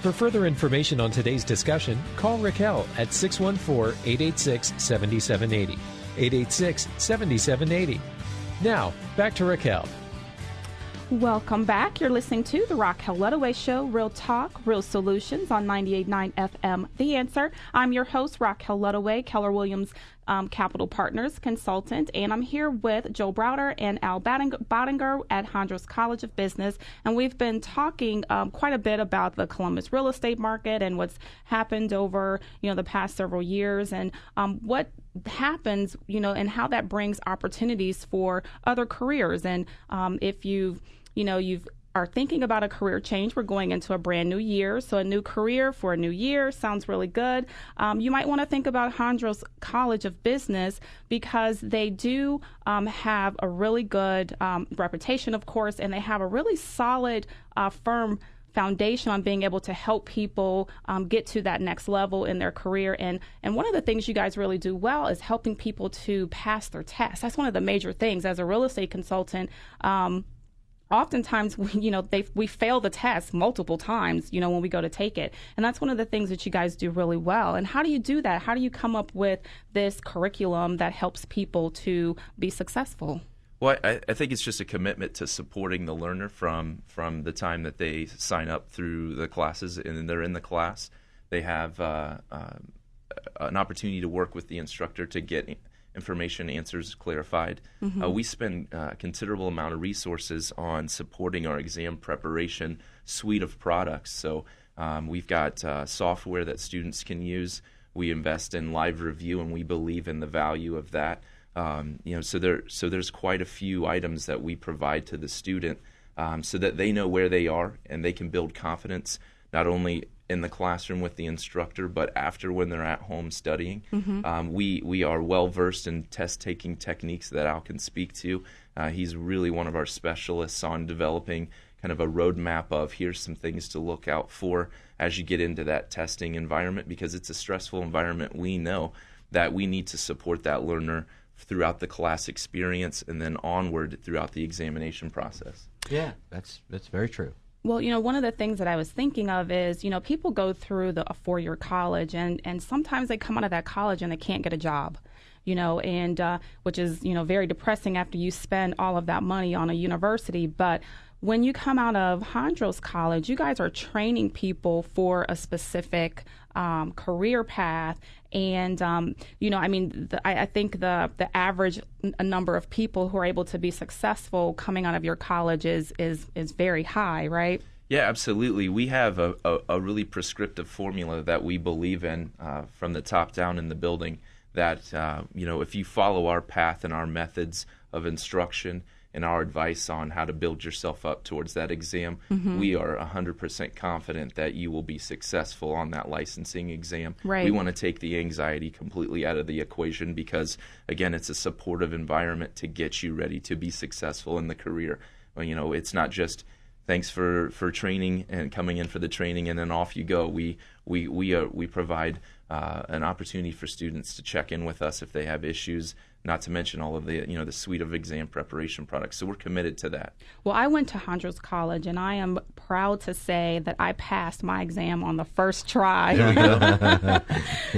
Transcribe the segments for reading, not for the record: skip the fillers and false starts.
For further information on today's discussion, call Racquel at 614-886-7780. 886-7780. Now, back to Racquel. Welcome back. You're listening to the Racquel Ludaway Show, Real Talk, Real Solutions on 98.9 FM, The Answer. I'm your host, Racquel Ludaway, Keller Williams Capital Partners consultant, and I'm here with Joe Browder and Al Bottinger at Hondros College of Business, and we've been talking quite a bit about the Columbus real estate market and what's happened over the past several years, and what happens and how that brings opportunities for other careers. And if you've are thinking about a career change, we're going into a brand new year, so a new career for a new year sounds really good. You might want to think about Hondros College of Business because they do have a really good reputation, of course, and they have a really solid, firm foundation on being able to help people get to that next level in their career. And one of the things you guys really do well is helping people to pass their tests. That's one of the major things as a real estate consultant. Oftentimes, we fail the test multiple times, when we go to take it. And that's one of the things that you guys do really well. And how do you do that? How do you come up with this curriculum that helps people to be successful? Well, I think it's just a commitment to supporting the learner from the time that they sign up through the classes and they're in the class. They have an opportunity to work with the instructor to get information, answers clarified. Mm-hmm. We spend a considerable amount of resources on supporting our exam preparation suite of products. So we've got software that students can use. We invest in live review, and we believe in the value of that. So there's quite a few items that we provide to the student so that they know where they are and they can build confidence not only in the classroom with the instructor, but after when they're at home studying. Mm-hmm. We are well versed in test-taking techniques that Al can speak to. He's really one of our specialists on developing kind of a roadmap of here's some things to look out for as you get into that testing environment, because it's a stressful environment. We know that we need to support that learner throughout the class experience and then onward throughout the examination process. Yeah, that's very true. Well, one of the things that I was thinking of is, people go through a four-year college, and sometimes they come out of that college and they can't get a job, and which is, very depressing after you spend all of that money on a university. But when you come out of Hondros College, you guys are training people for a specific career path. And, I think the average number of people who are able to be successful coming out of your college is very high, right? Yeah, absolutely. We have a really prescriptive formula that we believe in from the top down in the building that, if you follow our path and our methods of instruction and our advice on how to build yourself up towards that exam, mm-hmm. we are 100% confident that you will be successful on that licensing exam. Right. We want to take the anxiety completely out of the equation because, again, it's a supportive environment to get you ready to be successful in the career. Well, it's not just thanks for training and coming in for the training and then off you go. We provide an opportunity for students to check in with us if they have issues, not to mention all of the the suite of exam preparation products. So we're committed to that. Well, I went to Hondros College, and I am proud to say that I passed my exam on the first try. There we go.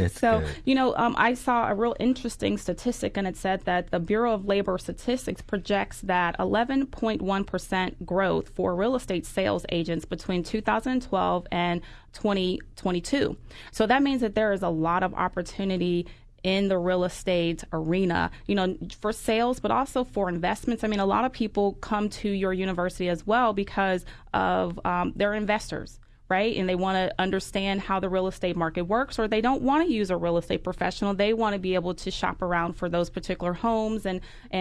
So, good. I saw a real interesting statistic, and it said that the Bureau of Labor Statistics projects that 11.1% growth for real estate sales agents between 2012 and 2022. So that means that there is a lot of opportunity in the real estate arena, for sales, but also for investments. I mean, a lot of people come to your university as well because of they're investors, right? And they want to understand how the real estate market works, or they don't want to use a real estate professional. They want to be able to shop around for those particular homes and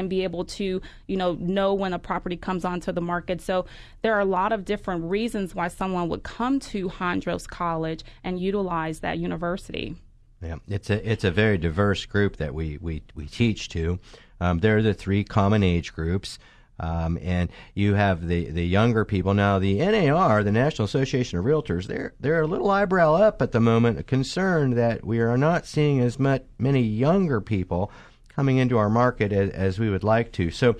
be able to, know when a property comes onto the market. So there are a lot of different reasons why someone would come to Hondros College and utilize that university. Yeah, it's a very diverse group that we teach to. There are the three common age groups, and you have the younger people. Now, the NAR, the National Association of Realtors, they're a little eyebrow up at the moment, concerned that we are not seeing as many younger people coming into our market as we would like to. So,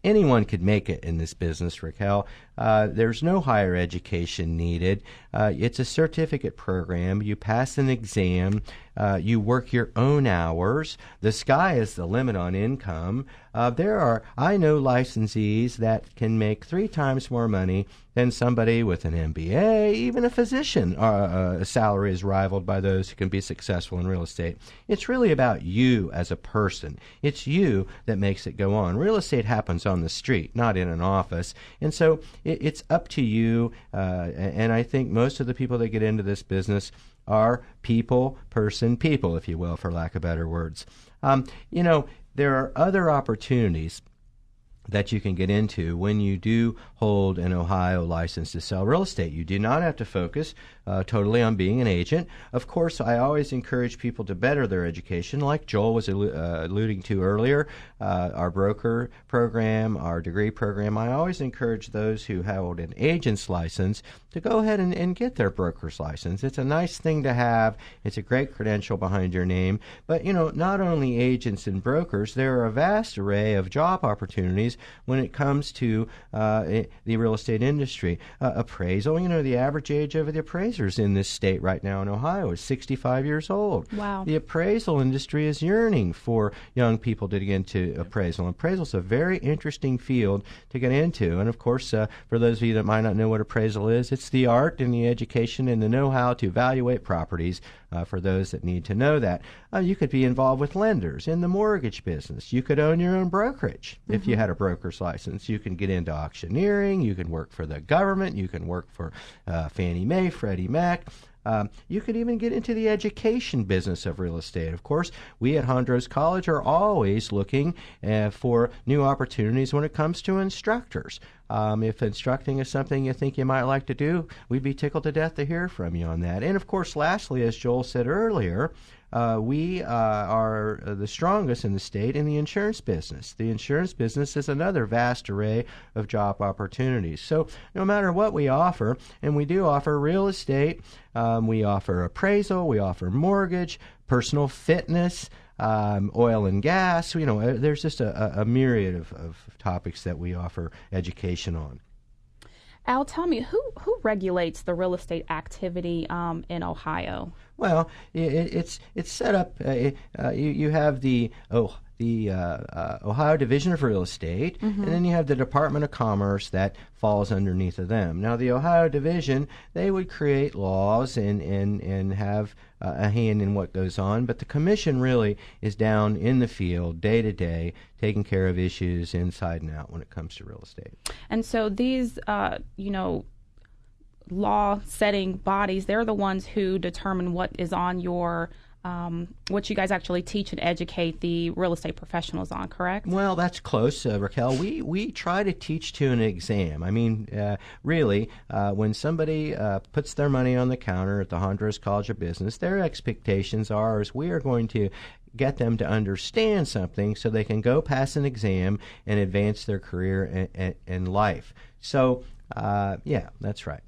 anyone could make it in this business, Racquel. There's no higher education needed. It's a certificate program. You pass an exam. You work your own hours. The sky is the limit on income. I know licensees that can make 3 times more money than somebody with an MBA. Even a physician salary is rivaled by those who can be successful in real estate. It's really about you as a person. It's you that makes it go on. Real estate happens on the street, not in an office. And so it's up to you. And I think most of the people that get into this business are people, if you will, for lack of better words. There are other opportunities that you can get into when you do hold an Ohio license to sell real estate. You do not have to focus totally on being an agent. Of course, I always encourage people to better their education, like Joel was alluding to earlier. Our broker program, our degree program, I always encourage those who hold an agent's license to go ahead and get their broker's license. It's a nice thing to have. It's a great credential behind your name. But, not only agents and brokers, there are a vast array of job opportunities when it comes to the real estate industry. Appraisal, the average age of the appraisers in this state right now in Ohio is 65 years old. Wow. The appraisal industry is yearning for young people to get into appraisal. Appraisal is a very interesting field to get into. And of course, for those of you that might not know what appraisal is, it's the art and the education and the know-how to evaluate properties for those that need to know that. You could be involved with lenders in the mortgage business. You could own your own brokerage if you had a broker's license. You can get into auctioneering. You can work for the government. You can work for Fannie Mae, Freddie Mac. You could even get into the education business of real estate. Of course, we at Hondros College are always looking for new opportunities when it comes to instructors. If instructing is something you think you might like to do, we'd be tickled to death to hear from you on that. And of course, lastly, as Joel said earlier, we are the strongest in the state in the insurance business. The insurance business is another vast array of job opportunities. So no matter what we offer, and we do offer real estate, we offer appraisal, we offer mortgage, personal fitness, oil and gas. There's just a myriad of topics that we offer education on. Al, tell me, who regulates the real estate activity in Ohio? Well, it's set up. You have the Ohio Division of Real Estate, and then you have the Department of Commerce that falls underneath of them. Now, the Ohio Division, they would create laws and have a hand in what goes on, but the Commission really is down in the field day to day, taking care of issues inside and out when it comes to real estate. And so these, law-setting bodies, they're the ones who determine what is on your what you guys actually teach and educate the real estate professionals on, correct? Well, that's close, Racquel. We try to teach to an exam. I mean, really, when somebody puts their money on the counter at the Hondros College of Business, their expectations are is we are going to get them to understand something so they can go pass an exam and advance their career and life. So, yeah, that's right.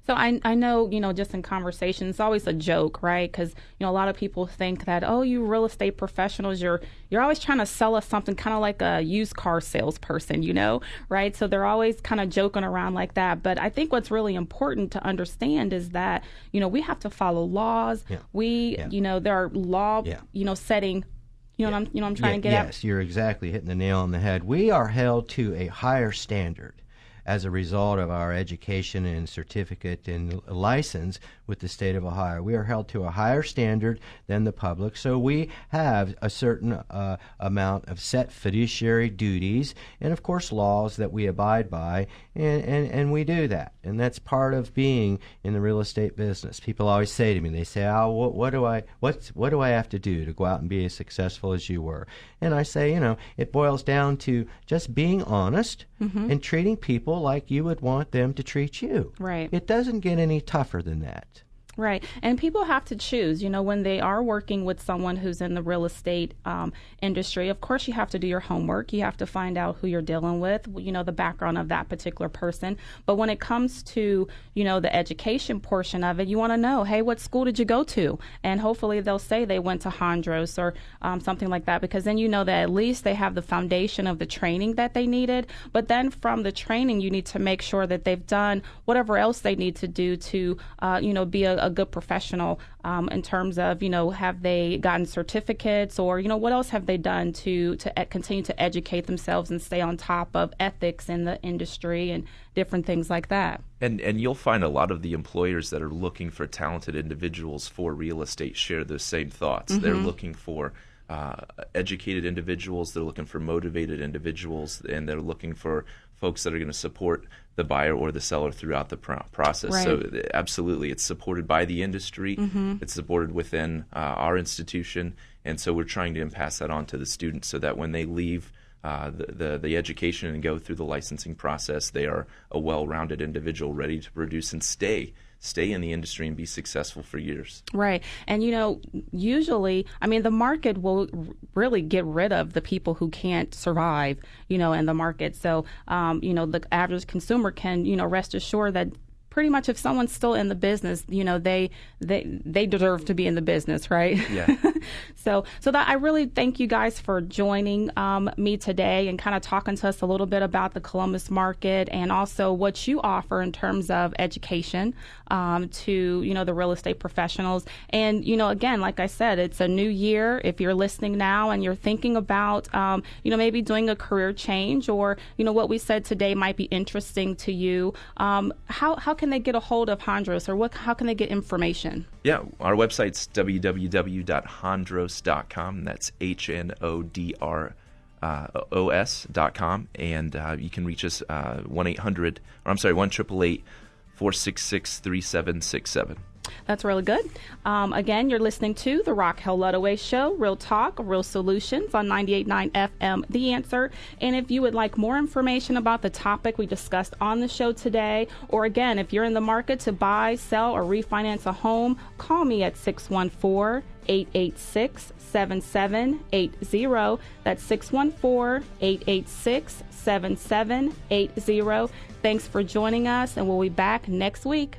So I know, just in conversation, it's always a joke, right? Because, a lot of people think that, oh, you real estate professionals, you're always trying to sell us something kind of like a used car salesperson, right? So they're always kind of joking around like that. But I think what's really important to understand is that, we have to follow laws. Yeah. There are law, setting. What I'm trying to get at? Yes, you're exactly hitting the nail on the head. We are held to a higher standard as a result of our education and certificate and license with the state of Ohio. We are held to a higher standard than the public, so we have a certain amount of set fiduciary duties and, of course, laws that we abide by, and we do that. And that's part of being in the real estate business. People always say to me, they say, "Oh, what do I have to do to go out and be as successful as you were?" And I say, it boils down to just being honest and treating people like you would want them to treat you. Right. It doesn't get any tougher than that. Right. And people have to choose, when they are working with someone who's in the real estate industry. Of course, you have to do your homework. You have to find out who you're dealing with, the background of that particular person. But when it comes to, the education portion of it, you want to know, hey, what school did you go to? And hopefully they'll say they went to Hondros or something like that, because then you know that at least they have the foundation of the training that they needed. But then from the training, you need to make sure that they've done whatever else they need to do to, be a good professional in terms of, have they gotten certificates or, what else have they done to continue to educate themselves and stay on top of ethics in the industry and different things like that. And you'll find a lot of the employers that are looking for talented individuals for real estate share those same thoughts. They're looking for educated individuals, they're looking for motivated individuals, and they're looking for folks that are going to support the buyer or the seller throughout the process. Right. So absolutely, it's supported by the industry, it's supported within our institution, and so we're trying to pass that on to the students so that when they leave the education and go through the licensing process, they are a well-rounded individual ready to produce and stay in the industry and be successful for years. Right. And, usually, the market will really get rid of the people who can't survive, in the market. So, the average consumer can, rest assured that pretty much if someone's still in the business, they deserve to be in the business, right? Yeah. So that I really thank you guys for joining me today and kind of talking to us a little bit about the Columbus market and also what you offer in terms of education to, the real estate professionals. And, again, like I said, it's a new year. If you're listening now and you're thinking about, maybe doing a career change or, what we said today might be interesting to you, how can they get a hold of Hondros or how can they get information? Yeah, our website's www.hondros.com. That's HNODROS.com. And you can reach us 1-888-466-3767. That's really good. Again, you're listening to the Racquel Ludaway Show, Real Talk, Real Solutions on 98.9 FM, The Answer. And if you would like more information about the topic we discussed on the show today, or again, if you're in the market to buy, sell, or refinance a home, call me at 614-886-7780. That's 614-886-7780. Thanks for joining us, and we'll be back next week.